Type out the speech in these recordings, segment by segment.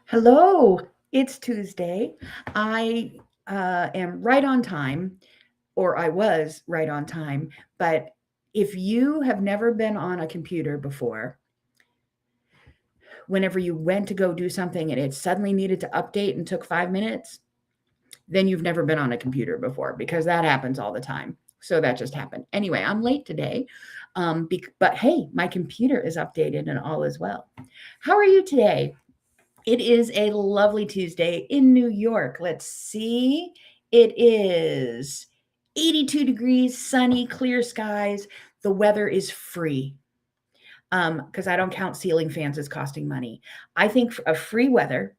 Hello, it's Tuesday. I am right on time, or I was right on time. But if you have never been on a computer before, whenever you went to go do something and it suddenly needed to update and took 5 minutes, then you've never been on a computer before because that happens all the time. So that just happened. Anyway, I'm late today, but hey, my computer is updated and all is well. How are you today? It is a lovely Tuesday in New York. Let's see. It is 82 degrees, sunny, clear skies. The weather is free because I don't count ceiling fans as costing money. I think of free weather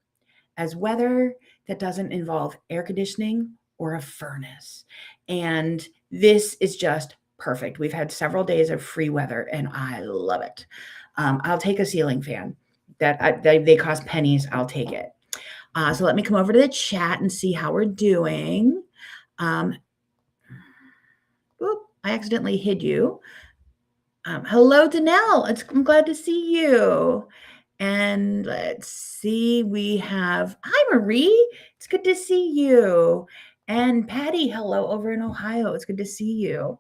as weather that doesn't involve air conditioning or a furnace. And this is just perfect. We've had several days of free weather and I love it. I'll take a ceiling fan they cost pennies. I'll take it. So let me come over to the chat and see how we're doing. I accidentally hid you. Hello, Danelle. I'm glad to see you. And let's see, we have, hi, Marie. It's good to see you. And Patty, hello over in Ohio. It's good to see you.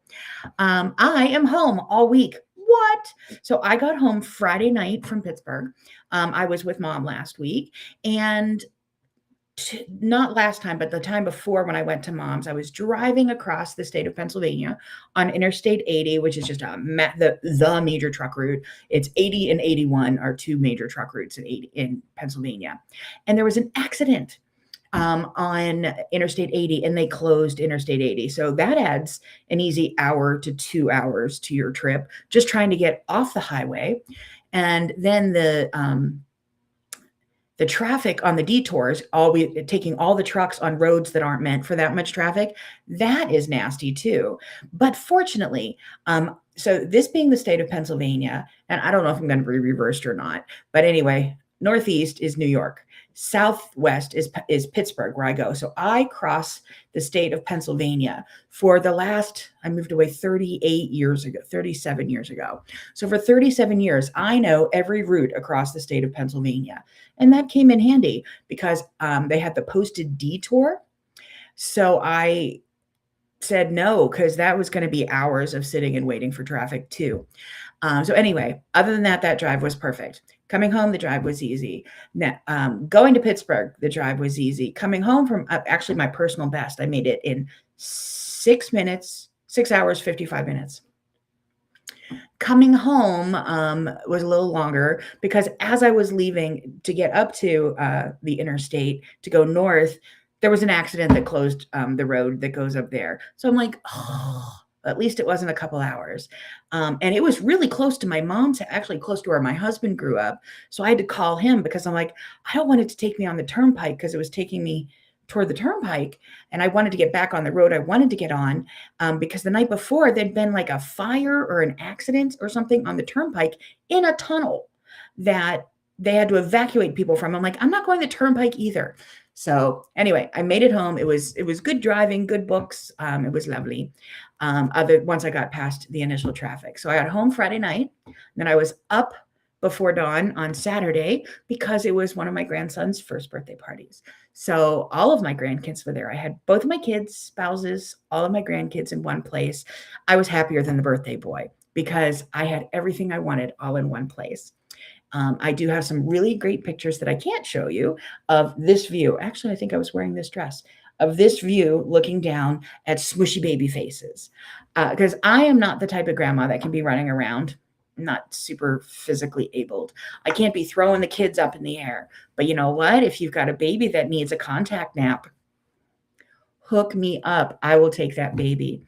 I am home all week. What? So I got home Friday night from Pittsburgh. I was with mom last week. And not last time, but the time before when I went to mom's, I was driving across the state of Pennsylvania on Interstate 80, which is just the major truck route. It's 80 and 81 are two major truck routes in Pennsylvania. And there was an accident on Interstate 80 and they closed Interstate 80. So that adds an easy hour to 2 hours to your trip, just trying to get off the highway. And then the traffic on the detours, taking all the trucks on roads that aren't meant for that much traffic, that is nasty too. But fortunately, so this being the state of Pennsylvania, and I don't know if I'm going to be reversed or not, but anyway, Northeast is New York. Southwest is Pittsburgh, where I go. So I cross the state of Pennsylvania for I moved away 38 years ago, 37 years ago. So for 37 years, I know every route across the state of Pennsylvania. And that came in handy because they had the posted detour. So I said no, because that was going to be hours of sitting and waiting for traffic too. So anyway, other than that, that drive was perfect. Coming home, the drive was easy. Now, going to Pittsburgh, the drive was easy. Coming home from actually my personal best, I made it in 6 hours, 55 minutes. Coming home was a little longer because as I was leaving to get up to the interstate to go north, there was an accident that closed the road that goes up there. So I'm like, oh, at least it wasn't a couple hours. And it was really close to my mom's, actually close to where my husband grew up. So I had to call him because I'm like, I don't want it to take me on the turnpike because it was taking me toward the turnpike and I wanted to get back on the road I wanted to get on because the night before there'd been like a fire or an accident or something on the turnpike in a tunnel that they had to evacuate people from. I'm like, I'm not going the turnpike either. So anyway, I made it home. It was good driving, good books. It was lovely. Once I got past the initial traffic. So I got home Friday night, then I was up before dawn on Saturday because it was one of my grandson's first birthday parties. So all of my grandkids were there. I had both of my kids, spouses, all of my grandkids in one place. I was happier than the birthday boy because I had everything I wanted all in one place. I do have some really great pictures that I can't show you of this view. Actually, I think I was wearing this dress of this view looking down at smushy baby faces. Because I am not the type of grandma that can be running around, not super physically abled. I can't be throwing the kids up in the air. But you know what? If you've got a baby that needs a contact nap, hook me up. I will take that baby.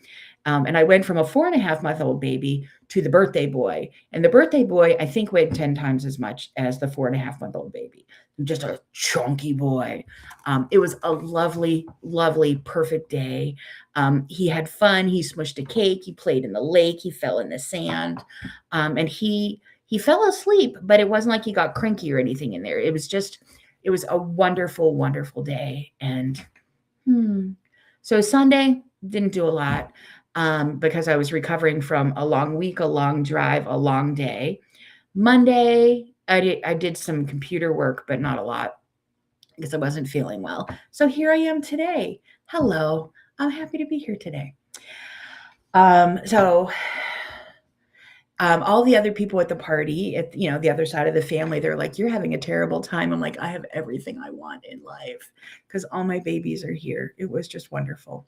And I went from a 4.5-month-old baby to the birthday boy. And the birthday boy, I think, weighed 10 times as much as the 4.5-month-old baby. Just a chunky boy. It was a lovely, lovely, perfect day. He had fun. He smushed a cake. He played in the lake. He fell in the sand. And he fell asleep, but it wasn't like he got cranky or anything in there. It was a wonderful, wonderful day. And so Sunday, didn't do a lot. Because I was recovering from a long week, a long drive, a long day. Monday, I did some computer work, but not a lot. because I wasn't feeling well. So here I am today. Hello. I'm happy to be here today. So all the other people at the party, at the other side of the family, they're like, "You're having a terrible time." I'm like, "I have everything I want in life because all my babies are here." It was just wonderful.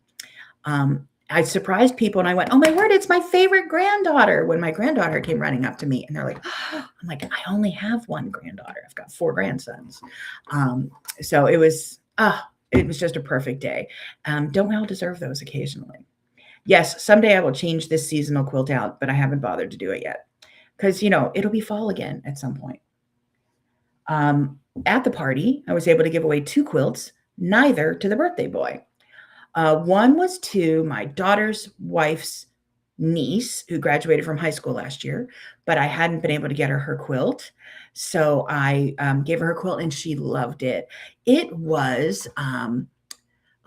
I surprised people and I went, "Oh my word, it's my favorite granddaughter." When my granddaughter came running up to me and they're like, I'm like, "I only have one granddaughter. I've got 4 grandsons." So it was just a perfect day. Don't we all deserve those occasionally? Yes, someday I will change this seasonal quilt out, but I haven't bothered to do it yet because, it'll be fall again at some point. At the party, I was able to give away 2 quilts, neither to the birthday boy. One was to my daughter's wife's niece who graduated from high school last year, but I hadn't been able to get her quilt. So I gave her her quilt and she loved it. It was, let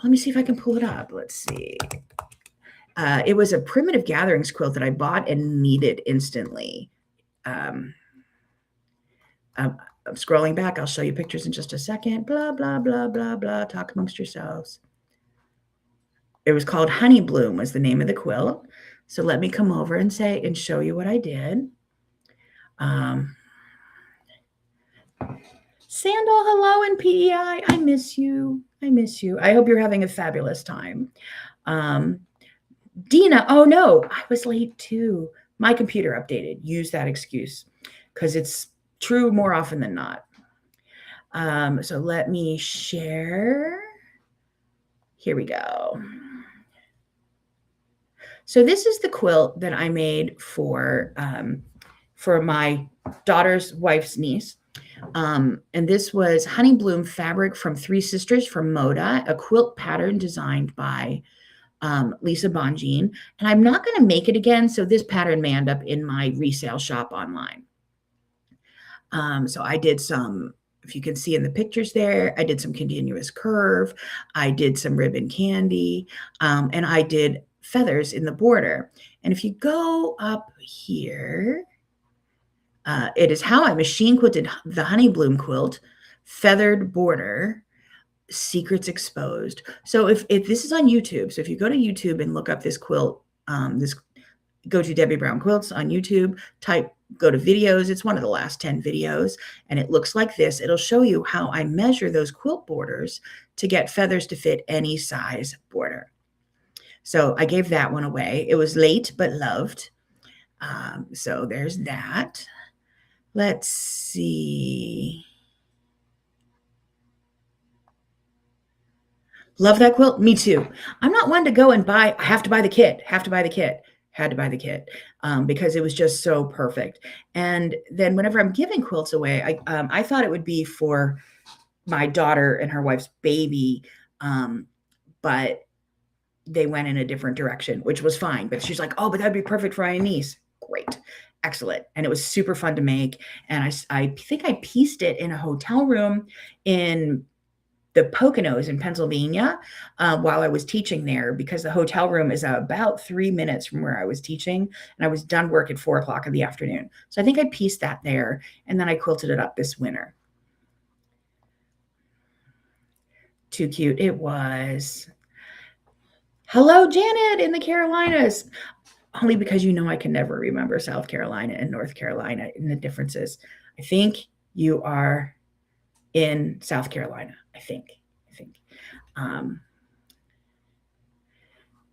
me see if I can pull it up. Let's see. It was a Primitive Gatherings quilt that I bought and needed instantly. I'm scrolling back. I'll show you pictures in just a second. Blah, blah, blah, blah, blah. Talk amongst yourselves. It was called Honey Bloom was the name of the quilt. So let me come over and show you what I did. Sandal, hello, and PEI. I miss you. I miss you. I hope you're having a fabulous time. Dina, oh no, I was late too. My computer updated. Use that excuse because it's true more often than not. So let me share. Here we go. So this is the quilt that I made for my daughter's wife's niece. And this was Honey Bloom fabric from Three Sisters from Moda, a quilt pattern designed by Lisa Bonjean. And I'm not going to make it again, so this pattern may end up in my resale shop online. So I did some, if you can see in the pictures there, I did some continuous curve. I did some ribbon candy, and I did feathers in the border. And if you go up here, it is how I machine quilted the Honey Bloom quilt, feathered border, secrets exposed. So if this is on YouTube, so if you go to YouTube and look up this quilt, go to Debbie Brown Quilts on YouTube, go to videos. It's one of the last 10 videos, and it looks like this. It'll show you how I measure those quilt borders to get feathers to fit any size border. So I gave that one away. It was late, but loved. So there's that. Let's see. Love that quilt. Me too. I'm not one to go and buy. I have to buy the kit. Had to buy the kit because it was just so perfect. And then whenever I'm giving quilts away, I thought it would be for my daughter and her wife's baby, but they went in a different direction, which was fine. But she's like, "Oh, but that'd be perfect for my niece." Great. Excellent. And it was super fun to make. And I think I pieced it in a hotel room in the Poconos in Pennsylvania while I was teaching there, because the hotel room is about 3 minutes from where I was teaching, and I was done work at 4:00 in the afternoon. So I think I pieced that there, and then I quilted it up this winter. Too cute. It was. Hello, Janet in the Carolinas. Only because I can never remember South Carolina and North Carolina and the differences. I think you are in South Carolina, I think.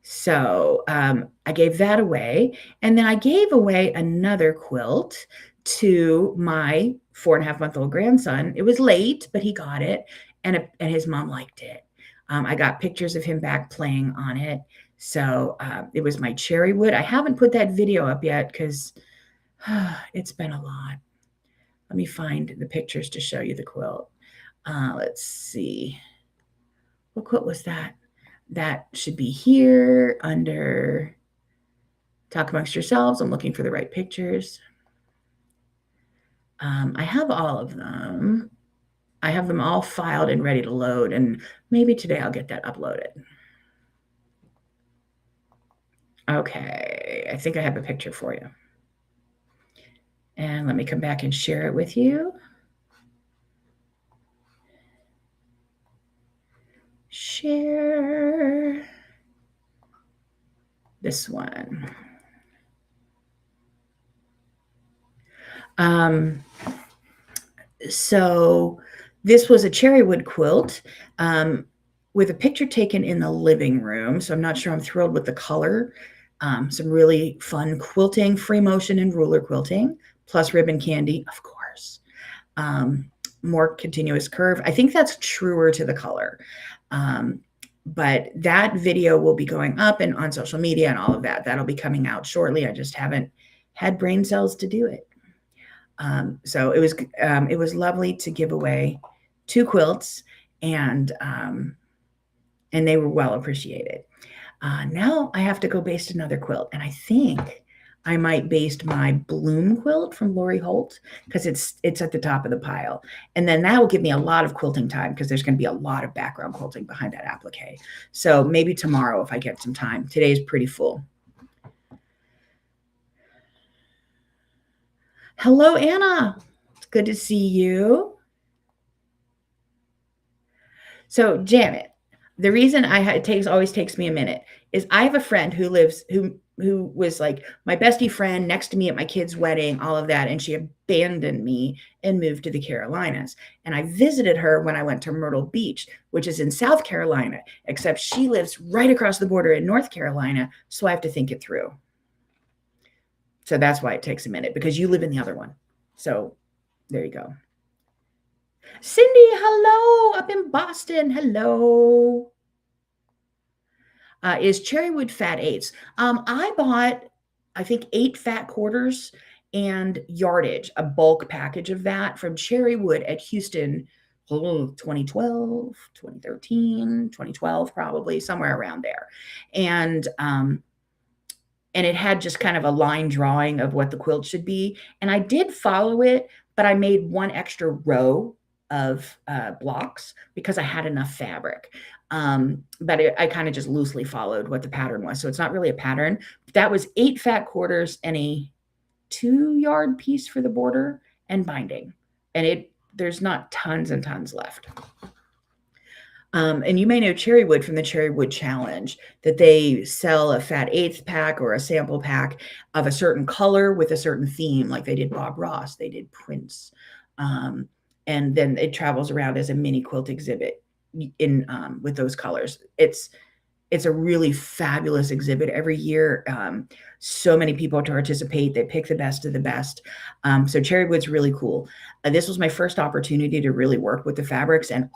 So I gave that away. And then I gave away another quilt to my 4.5-month-old grandson. It was late, but he got it, and his mom liked it. I got pictures of him back playing on it. So it was my cherry wood. I haven't put that video up yet because it's been a lot. Let me find the pictures to show you the quilt. Let's see. What quilt was that? That should be here under Talk Amongst Yourselves. I'm looking for the right pictures. I have all of them. I have them all filed and ready to load, and maybe today I'll get that uploaded. Okay, I think I have a picture for you. And let me come back and share it with you. share this one. So this was a cherry wood quilt with a picture taken in the living room. So I'm not sure I'm thrilled with the color. Some really fun quilting, free motion and ruler quilting, plus ribbon candy, of course. More continuous curve. I think that's truer to the color. But that video will be going up and on social media and all of that. That'll be coming out shortly. I just haven't had brain cells to do it. So it was lovely to give away 2 quilts, and they were well appreciated. Now I have to go baste another quilt, and I think I might baste my bloom quilt from Lori Holt because it's at the top of the pile, and then that will give me a lot of quilting time because there's going to be a lot of background quilting behind that applique. So maybe tomorrow if I get some time. Today's pretty full. Hello, Anna. It's good to see you. So, Janet, the reason it always takes me a minute is I have a friend who was like my bestie friend next to me at my kid's wedding, all of that, and she abandoned me and moved to the Carolinas. And I visited her when I went to Myrtle Beach, which is in South Carolina, except she lives right across the border in North Carolina, so I have to think it through. So that's why it takes a minute, because you live in the other one. So there you go. Cindy, hello, up in Boston. Hello. Is Cherrywood fat 8s? I bought, I think, 8 fat quarters and yardage, a bulk package of that from Cherrywood at Houston, 2012, 2013, 2012, probably somewhere around there. And it had just kind of a line drawing of what the quilt should be. And I did follow it, but I made 1 extra row of blocks because I had enough fabric. But I kind of just loosely followed what the pattern was. So it's not really a pattern. That was 8 fat quarters and a 2-yard piece for the border and binding. And there's not tons and tons left. And you may know Cherrywood from the Cherrywood Challenge, that they sell a fat 8th pack or a sample pack of a certain color with a certain theme, like they did Bob Ross, they did Prince. And then it travels around as a mini quilt exhibit in with those colors. It's a really fabulous exhibit every year. So many people participate. They pick the best of the best. So Cherrywood's really cool. This was my first opportunity to really work with the fabrics, and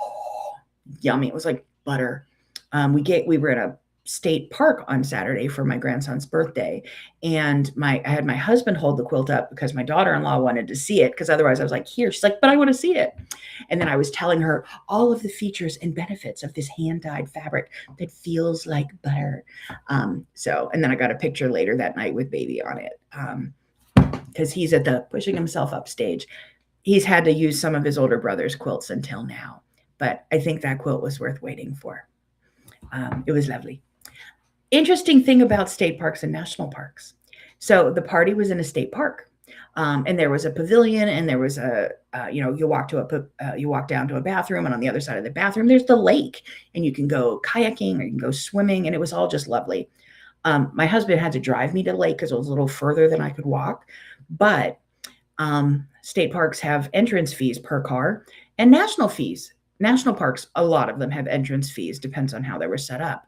yummy. It was like butter. We were at a state park on Saturday for my grandson's birthday, and I had my husband hold the quilt up because my daughter-in-law wanted to see it, because otherwise I was like, here. She's like, but I want to see it. And then I was telling her all of the features and benefits of this hand-dyed fabric that feels like butter. And then I got a picture later that night with baby on it, because he's at the pushing himself up stage. He's had to use some of his older brother's quilts until now, but I think that quilt was worth waiting for. It was lovely. Interesting thing about state parks and national parks. So the party was in a state park, and there was a pavilion, and there was you walk down to a bathroom, and on the other side of the bathroom, there's the lake, and you can go kayaking or you can go swimming, and it was all just lovely. My husband had to drive me to the lake because it was a little further than I could walk, but state parks have entrance fees per car and national fees. National parks, a lot of them have entrance fees, depends on how they were set up.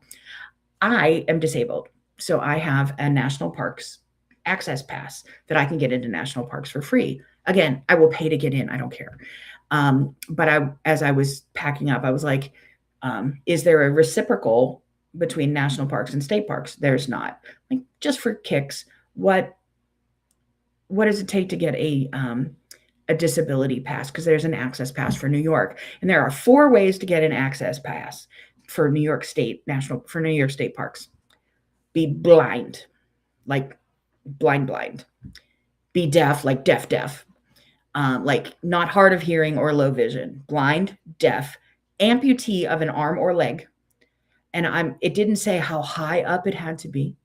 I am disabled, so I have a national parks access pass that I can get into national parks for free. Again, I will pay to get in. I don't care. But as I was packing up, I was like, is there a reciprocal between national parks and state parks? There's not. Like, just for kicks, what does it take to get a disability pass? Because there's an access pass for New York, and there are 4 ways to get an access pass for New York State parks. Be blind, like blind. Be deaf, like deaf. Like not hard of hearing or low vision. Blind, deaf, amputee of an arm or leg. And it didn't say how high up it had to be,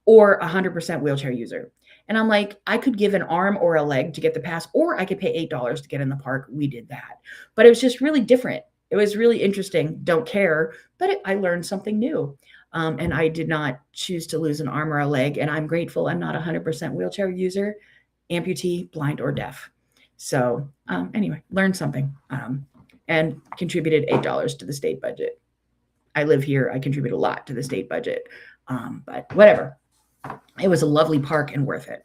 or 100% wheelchair user. And I'm like, I could give an arm or a leg to get the pass, or I could pay $8 to get in the park. We did that. But it was just really different. It was really interesting. Don't care, but I learned something new. And I did not choose to lose an arm or a leg. And I'm grateful I'm not a 100% wheelchair user, amputee, blind, or deaf. So anyway, learned something and contributed $8 to the state budget. I live here. I contribute a lot to the state budget, but whatever. It was a lovely park and worth it.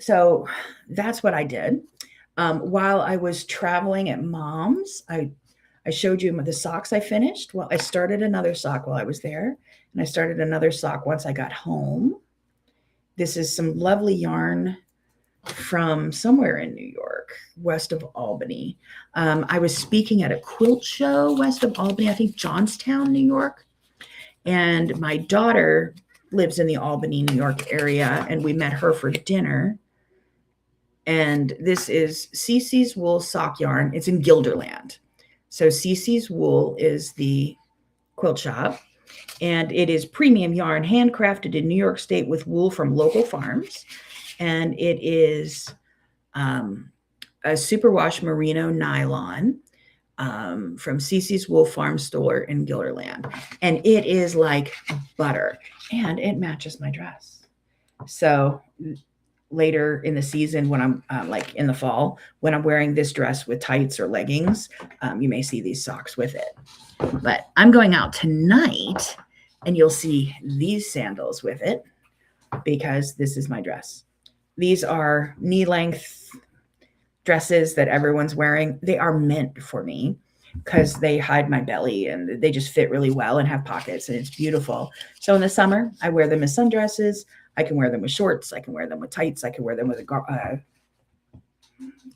So that's what I did. While I was traveling at mom's, I showed you the socks I finished. Well, I started another sock while I was there, and I started another sock once I got home. This is some lovely yarn from somewhere in New York, west of Albany. I was speaking at a quilt show west of Albany, I think Johnstown, New York. And my daughter lives in the Albany, New York area, and we met her for dinner. And this is Cece's Wool Sock Yarn. It's in Guilderland. So Cece's Wool is the quilt shop, and it is premium yarn, handcrafted in New York State with wool from local farms. And it is a superwash merino nylon from Cece's Wool Farm Store in Guilderland. And it is like butter, and it matches my dress. So later in the season, when I'm like in the fall, when I'm wearing this dress with tights or leggings, you may see these socks with it. But I'm going out tonight, and you'll see these sandals with it because this is my dress. These are knee-length dresses that everyone's wearing. They are meant for me because they hide my belly and they just fit really well and have pockets, and it's beautiful. So in the summer, I wear them as sundresses. I can wear them with shorts. I can wear them with tights. I can wear them with a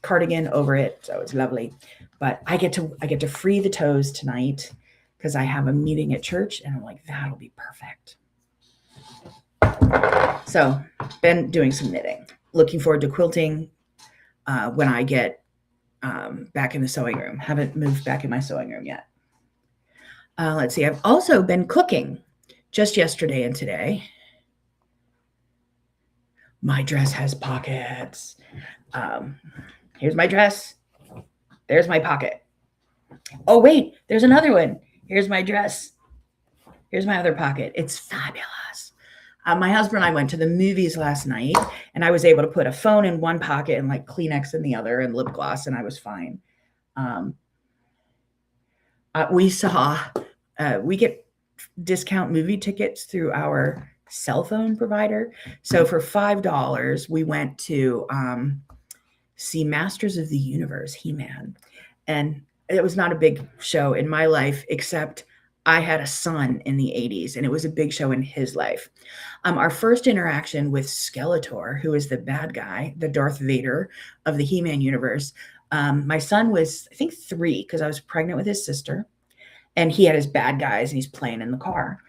cardigan over it. So it's lovely. But I get to free the toes tonight because I have a meeting at church, and I'm like, that'll be perfect. So been doing some knitting. Looking forward to quilting when I get back in the sewing room. Haven't moved back in my sewing room yet. Let's see. I've also been cooking just yesterday and today. My dress has pockets. Here's my dress. There's my pocket. Oh, wait, there's another one. Here's my dress. Here's my other pocket. It's fabulous. My husband and I went to the movies last night, and I was able to put a phone in one pocket and like Kleenex in the other and lip gloss, and I was fine. We get discount movie tickets through our cell phone provider. So for $5, we went to see Masters of the Universe, He-Man. And it was not a big show in my life, except I had a son in the 80s, and it was a big show in his life. Our first interaction with Skeletor, who is the bad guy, the Darth Vader of the He-Man universe, my son was, I think, 3 because I was pregnant with his sister, and he had his bad guys, and he's playing in the car.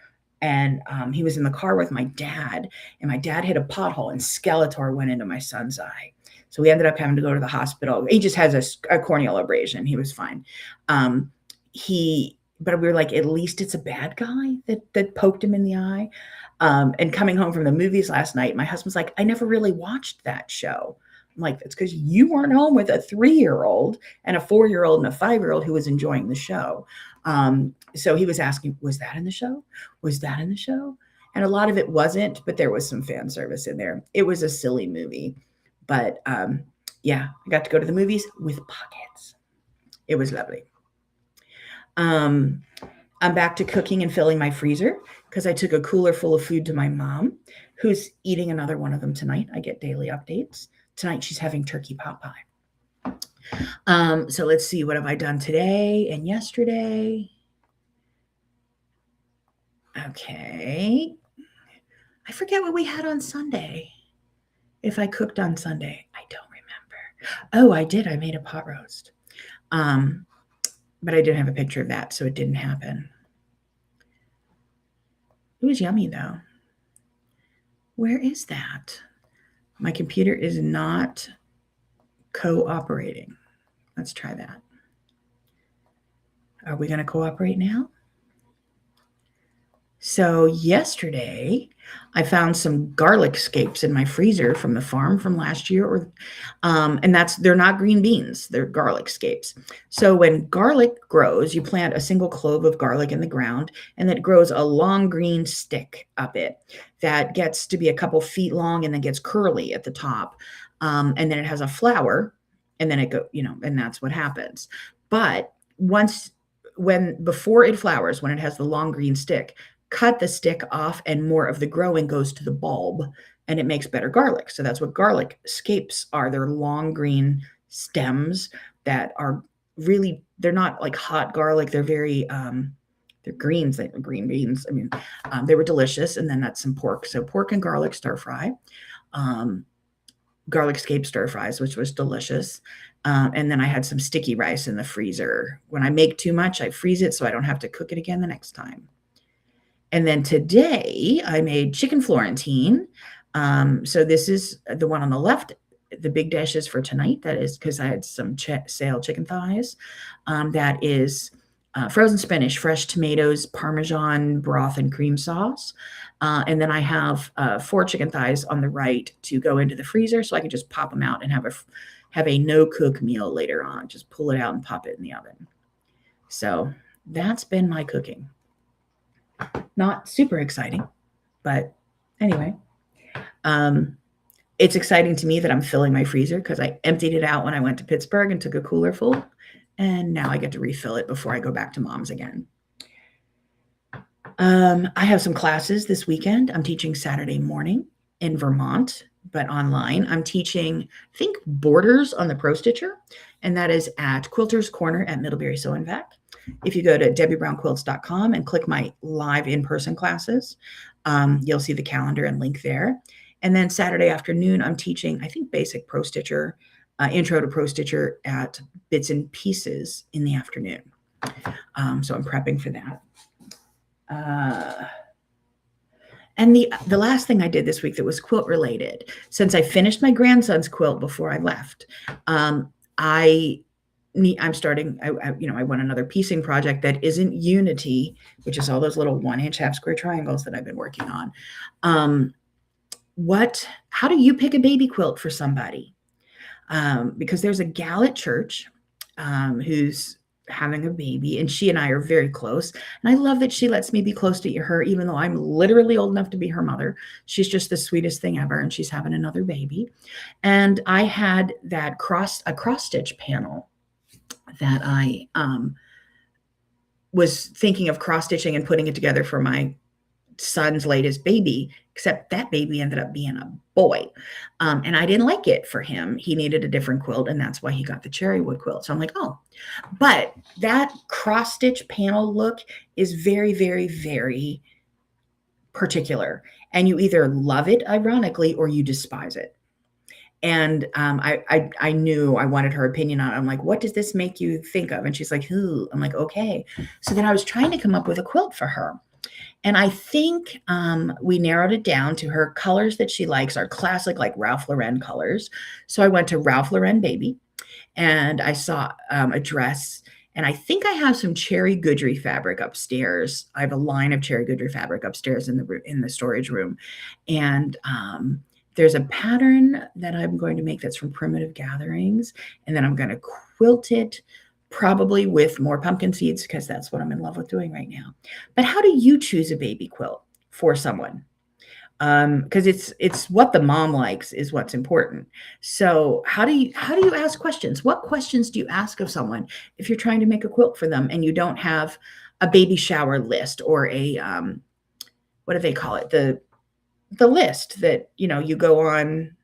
And he was in the car with my dad, and my dad hit a pothole, and Skeletor went into my son's eye. So we ended up having to go to the hospital. He just has a corneal abrasion. He was fine. But we were like, at least it's a bad guy that poked him in the eye. And coming home from the movies last night, my husband's like, I never really watched that show. I'm like, that's because you weren't home with a 3-year-old and a 4-year-old and a 5-year-old who was enjoying the show. So he was asking, was that in the show? Was that in the show? And a lot of it wasn't, but there was some fan service in there. It was a silly movie. But yeah, I got to go to the movies with pockets. It was lovely. I'm back to cooking and filling my freezer because I took a cooler full of food to my mom, who's eating another one of them tonight. I get daily updates. Tonight she's having turkey pot pie. So let's see, what have I done today and yesterday? Okay. I forget what we had on Sunday. If I cooked on Sunday, I don't remember. Oh, I did. I made a pot roast. But I didn't have a picture of that, so it didn't happen. It was yummy, though. Where is that? My computer is not cooperating. Let's try that. Are we going to cooperate now? So yesterday, I found some garlic scapes in my freezer from the farm from last year, and they're not green beans; they're garlic scapes. So when garlic grows, you plant a single clove of garlic in the ground, and then it grows a long green stick up it that gets to be a couple feet long, and then gets curly at the top, and then it has a flower, and then and that's what happens. But once when before it flowers, when it has the long green stick, cut the stick off and more of the growing goes to the bulb and it makes better garlic. So that's what garlic scapes are. They're long green stems that are really, they're not like hot garlic. They're very, they're greens, like green beans. I mean, they were delicious. And then that's some pork. So pork and garlic stir fry, garlic scape stir fries, which was delicious. And then I had some sticky rice in the freezer. When I make too much, I freeze it so I don't have to cook it again the next time. And then today I made chicken Florentine. So this is the one on the left. The big dish is for tonight. That is because I had some sale chicken thighs. That is frozen spinach, fresh tomatoes, Parmesan broth, and cream sauce. And then I have 4 chicken thighs on the right to go into the freezer so I can just pop them out and have a no-cook meal later on. Just pull it out and pop it in the oven. So that's been my cooking. Not super exciting, but anyway, it's exciting to me that I'm filling my freezer because I emptied it out when I went to Pittsburgh and took a cooler full, and now I get to refill it before I go back to mom's again. I have some classes this weekend. I'm teaching Saturday morning in Vermont, but online. I'm teaching, I think, borders on the Pro Stitcher, and that is at Quilter's Corner at Middlebury Sew and Vac. If you go to DebbieBrownQuilts.com and click my live in-person classes, you'll see the calendar and link there. And then Saturday afternoon, I'm teaching, I think, basic Pro Stitcher, intro to Pro Stitcher at Bits and Pieces in the afternoon. So I'm prepping for that. And the last thing I did this week that was quilt related, since I finished my grandson's quilt before I left, I'm starting, I want another piecing project that isn't Unity, which is all those little 1-inch half square triangles that I've been working on. How do you pick a baby quilt for somebody? Because there's a gal at church who's having a baby, and she and I are very close. And I love that she lets me be close to her, even though I'm literally old enough to be her mother. She's just the sweetest thing ever, and she's having another baby. And I had a cross stitch panel that I was thinking of cross stitching and putting it together for my son's latest baby, except that baby ended up being a boy. And I didn't like it for him. He needed a different quilt, and that's why he got the cherry wood quilt. So I'm like, oh, but that cross stitch panel look is very, very, very particular. And you either love it, ironically, or you despise it. And I knew I wanted her opinion on it. I'm like, what does this make you think of? And she's like, who? I'm like, okay. So then I was trying to come up with a quilt for her. And I think we narrowed it down to her colors that she likes are classic, like Ralph Lauren colors. So I went to Ralph Lauren Baby, and I saw a dress. And I think I have some Cherry Goodrey fabric upstairs. I have a line of Cherry Goodrey fabric upstairs in the storage room. And there's a pattern that I'm going to make that's from Primitive Gatherings. And then I'm going to quilt it probably with more pumpkin seeds because that's what I'm in love with doing right now. But how do you choose a baby quilt for someone? Because it's what the mom likes is what's important. So how do you ask questions? What questions do you ask of someone if you're trying to make a quilt for them and you don't have a baby shower list or a what do they call it? The list that you go on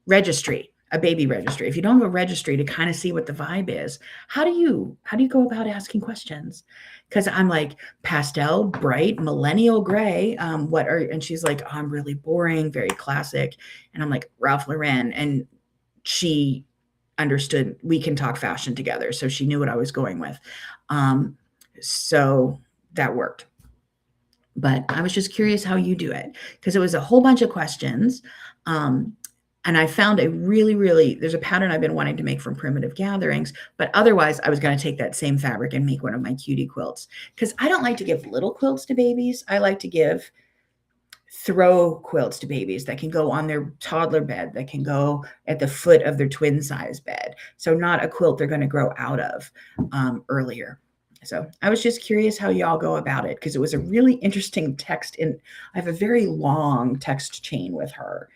registry. A baby registry. If you don't have a registry to kind of see what the vibe is, how do you go about asking questions? Because I'm like pastel, bright, millennial gray. And she's like, oh, I'm really boring, very classic. And I'm like, Ralph Lauren. And she understood we can talk fashion together. So she knew what I was going with. So that worked. But I was just curious how you do it because it was a whole bunch of questions. And I found there's a pattern I've been wanting to make from Primitive Gatherings, but otherwise I was going to take that same fabric and make one of my cutie quilts, because I don't like to give little quilts to babies. I like to give throw quilts to babies that can go on their toddler bed, that can go at the foot of their twin size bed. So not a quilt they're going to grow out of earlier. So I was just curious how y'all go about it, because it was a really interesting text. I have a very long text chain with her.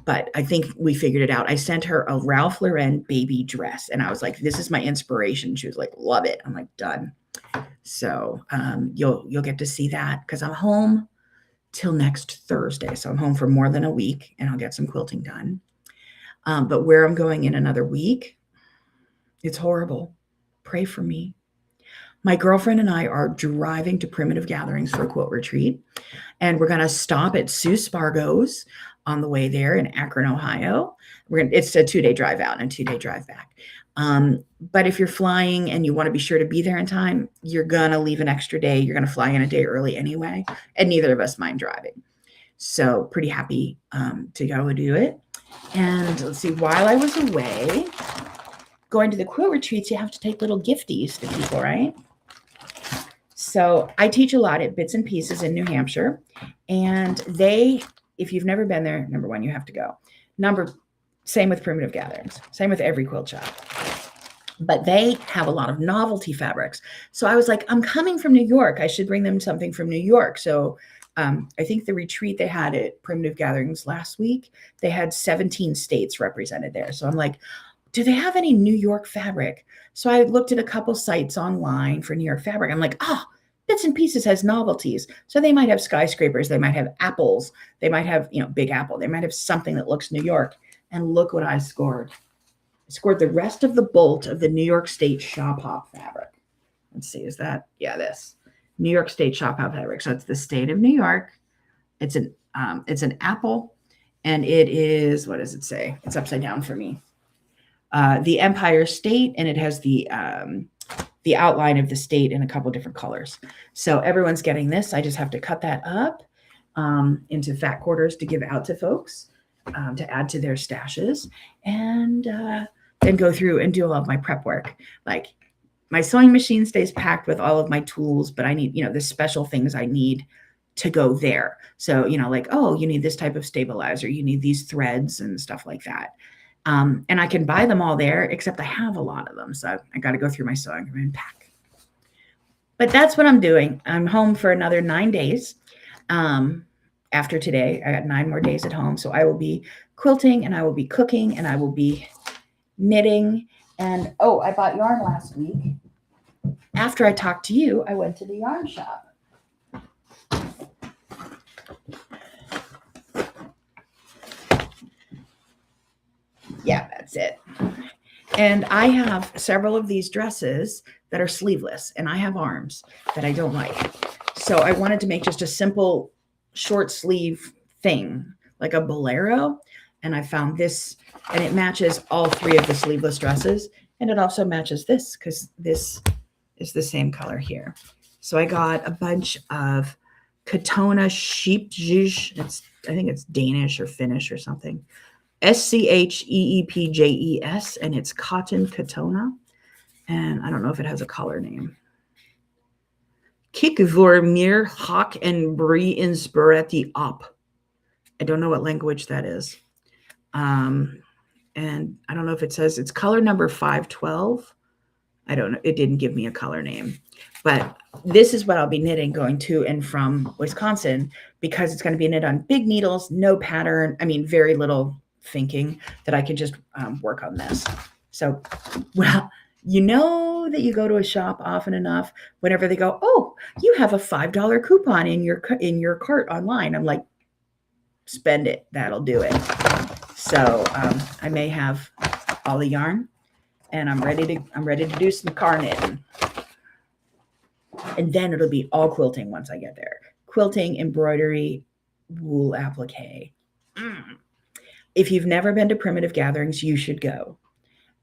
But I think we figured it out. I sent her a Ralph Lauren baby dress, and I was like, this is my inspiration. She was like, love it. I'm like, done. So you'll get to see that, because I'm home till next Thursday. So I'm home for more than a week, and I'll get some quilting done. But where I'm going in another week, it's horrible. Pray for me. My girlfriend and I are driving to Primitive Gatherings for a quilt retreat, and we're going to stop at Sue Spargo's on the way there in Akron, Ohio. It's a 2-day drive out and a 2-day drive back. But if you're flying and you want to be sure to be there in time, you're going to leave an extra day. You're going to fly in a day early anyway, and neither of us mind driving. So pretty happy to go and do it. And let's see, while I was away, going to the quilt retreats, you have to take little gifties to people, right? So I teach a lot at Bits and Pieces in New Hampshire, and if you've never been there, number one, you have to go. Same with Primitive Gatherings, same with every quilt shop. But they have a lot of novelty fabrics. So I was like, I'm coming from New York. I should bring them something from New York. So I think the retreat they had at Primitive Gatherings last week, they had 17 states represented there. So I'm like, do they have any New York fabric? So I looked at a couple sites online for New York fabric. I'm like, Bits and Pieces has novelties. So they might have skyscrapers. They might have apples. They might have, Big Apple. They might have something that looks New York. And look what I scored. I scored the rest of the bolt of the New York State Shop Hop fabric. Let's see, is that? Yeah, this. New York State Shop Hop fabric. So it's the state of New York. It's an apple. And it is, what does it say? It's upside down for me. The Empire State, and it has the outline of the state in a couple different colors. So everyone's getting this. I just have to cut that up into fat quarters to give out to folks, to add to their stashes, and then go through and do all of my prep work. Like, my sewing machine stays packed with all of my tools, but I need, the special things I need to go there. So, like, you need this type of stabilizer, you need these threads and stuff like that. And I can buy them all there, except I have a lot of them. So I got to go through my sewing room and pack. But that's what I'm doing. I'm home for another 9 days. After today, I got 9 more days at home. So I will be quilting, and I will be cooking, and I will be knitting. And I bought yarn last week. After I talked to you, I went to the yarn shop. Yeah, that's it. And I have several of these dresses that are sleeveless, and I have arms that I don't like. So I wanted to make just a simple short sleeve thing, like a bolero. And I found this, and it matches all 3 of the sleeveless dresses. And it also matches this, because this is the same color here. So I got a bunch of Katona Scheepjes. I think it's Danish or Finnish or something. Scheepjes, and it's cotton Katona. And I don't know if it has a color name. Kik voor meer hak en brie inspirati op. I don't know what language that is. And I don't know if it says it's color number 512. I don't know. It didn't give me a color name. But this is what I'll be knitting going to and from Wisconsin, because it's going to be knit on big needles, no pattern. I mean, very little thinking, that I can just work on this. So, well, that you go to a shop often enough, whenever they go, you have a $5 coupon in your cart online. I'm like, spend it. That'll do it. So I may have all the yarn, and I'm ready to do some car knitting. And then it'll be all quilting once I get there. Quilting, embroidery, wool applique. If you've never been to Primitive Gatherings, you should go.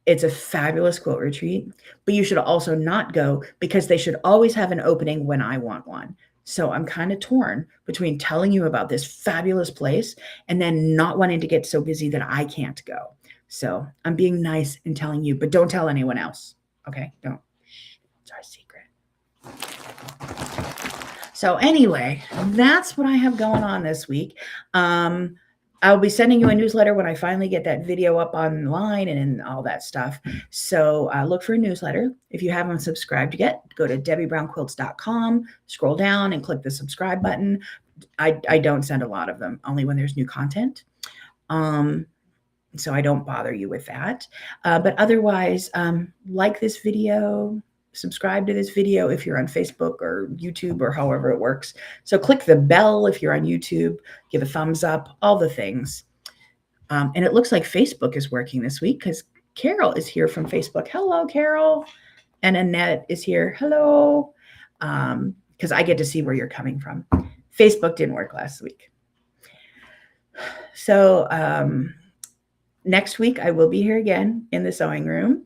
It's a fabulous quilt retreat, but you should also not go, because they should always have an opening when I want one. So I'm kind of torn between telling you about this fabulous place and then not wanting to get so busy that I can't go. So I'm being nice and telling you, but don't tell anyone else. Okay? Don't. It's our secret. So anyway, that's what I have going on this week. I'll be sending you a newsletter when I finally get that video up online and all that stuff. So look for a newsletter. If you haven't subscribed yet, go to DebbieBrownQuilts.com, scroll down and click the subscribe button. I don't send a lot of them, only when there's new content. So I don't bother you with that. But otherwise, like this video, subscribe to this video if you're on Facebook or YouTube or however it works. So click the bell if you're on YouTube, give a thumbs up, all the things. And it looks like Facebook is working this week because Carol is here from Facebook. Hello, Carol. And Annette is here. Hello. Because I get to see where you're coming from. Facebook didn't work last week. So next week, I will be here again in the sewing room.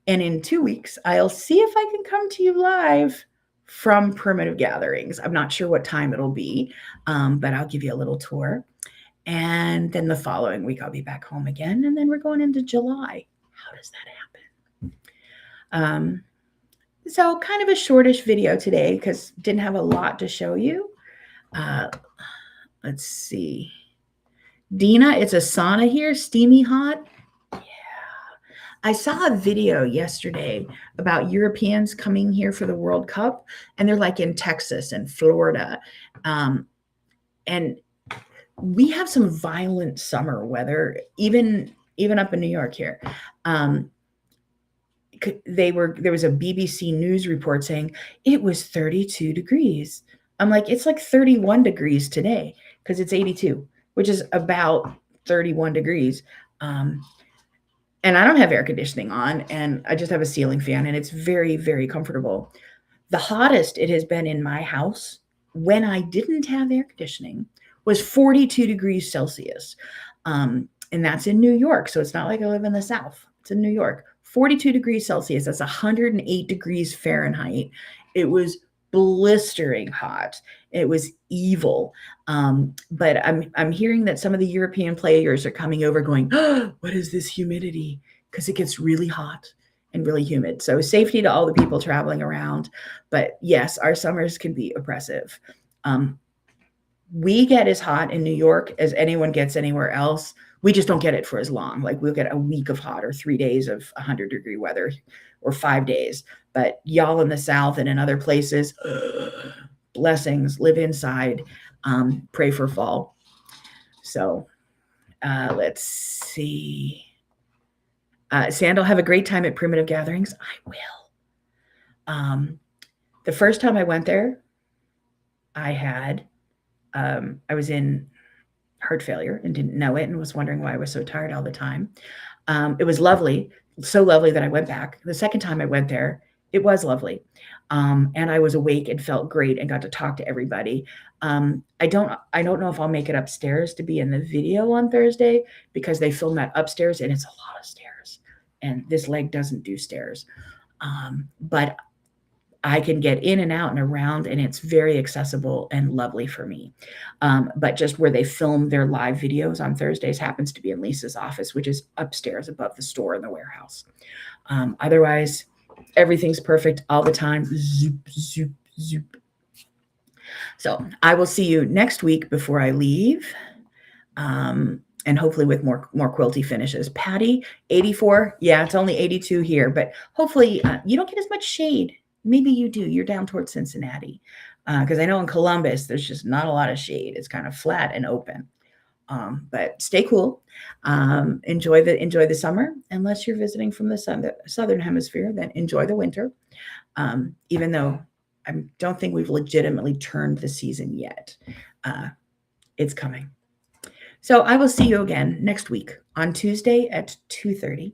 And in 2 weeks, I'll see if I can come to you live from Primitive Gatherings. I'm not sure what time it'll be, but I'll give you a little tour. And then the following week, I'll be back home again. And then we're going into July. How does that happen? So kind of a shortish video today because didn't have a lot to show you. Let's see. Dina, it's a sauna here, steamy hot. I saw a video yesterday about Europeans coming here for the World Cup, and they're like in Texas and Florida. And we have some violent summer weather, even up in New York here. There was a BBC News report saying it was 32 degrees. I'm like, it's like 31 degrees today because it's 82, which is about 31 degrees. And I don't have air conditioning on, and I just have a ceiling fan, and it's very, very comfortable. The hottest it has been in my house when I didn't have air conditioning was 42 degrees Celsius. And that's in New York. So it's not like I live in the South. It's in New York. 42 degrees Celsius. That's 108 degrees Fahrenheit. It was blistering hot. It was evil. But I'm hearing that some of the European players are coming over going, oh, what is this humidity? Because it gets really hot and really humid. So safety to all the people traveling around. But yes, our summers can be oppressive. We get as hot in New York as anyone gets anywhere else. We just don't get it for as long. Like we'll get a week of hot or 3 days of 100-degree weather or 5 days. But y'all in the South and in other places, blessings, live inside, pray for fall. So let's see. Sandal, have a great time at Primitive Gatherings. I will. The first time I went there, I was in heart failure and didn't know it and was wondering why I was so tired all the time. It was lovely, so lovely that I went back. The second time I went there, it was lovely. And I was awake and felt great and got to talk to everybody. I don't know if I'll make it upstairs to be in the video on Thursday because they film that upstairs and it's a lot of stairs. And this leg doesn't do stairs. But I can get in and out and around, and it's very accessible and lovely for me. But just where they film their live videos on Thursdays happens to be in Lisa's office, which is upstairs above the store in the warehouse. Otherwise, everything's perfect all the time. Zoop, zoop, zoop. So I will see you next week before I leave. And hopefully with more quilty finishes. Patty, 84. Yeah, it's only 82 here, but hopefully you don't get as much shade. Maybe you do. You're down towards Cincinnati. Because I know in Columbus, there's just not a lot of shade. It's kind of flat and open. But stay cool. Enjoy the summer. Unless you're visiting from the southern hemisphere, then enjoy the winter. Even though I don't think we've legitimately turned the season yet. It's coming. So I will see you again next week on Tuesday at 2:30.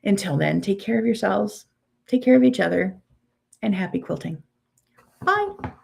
Until then, take care of yourselves, take care of each other, and happy quilting.